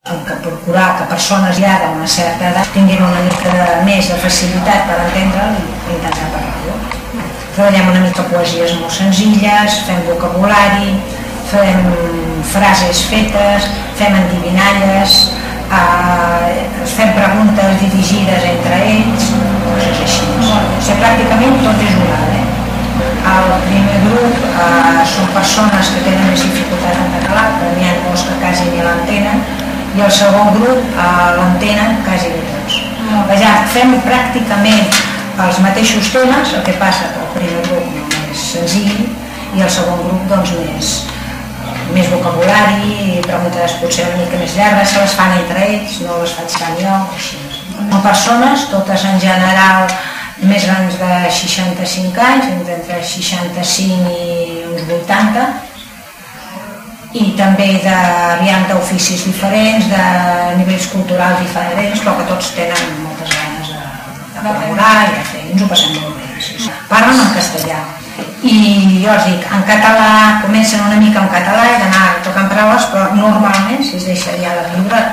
que procurar que persones ja d'una certa edat tinguin una mica més de facilitat per entendre'l i intentar parlar-lo. Treballem una mica poesies molt senzilles, fem vocabulari, fem frases fetes, fem endivinalles, fem preguntes dirigides entre ells, coses així. O sigui, pràcticament tot és oral. El primer grup són persones que tenen més dificultat en català, però n'hi ha molts que quasi ni l'entenen, i el segon grup l'entenen quasi de tots. Fem pràcticament els mateixos temes, el que passa que el primer grup més senzill i el segon grup doncs més vocabulari, preguntes potser una mica més llargues, se les fan entre ells, no les faig tant jo. Són persones, totes en general més grans de 65 anys, entre 65 i uns 80, i també d'oficis diferents, de nivells culturals diferents, però que tots tenen moltes ganes de col·laborar i de fer, ens ho passem molt bé. Parlen en castellà i jo els dic, en català, comencen una mica en català i d'anar tocant paraules, però normalment, si es deixa diàleg lliure,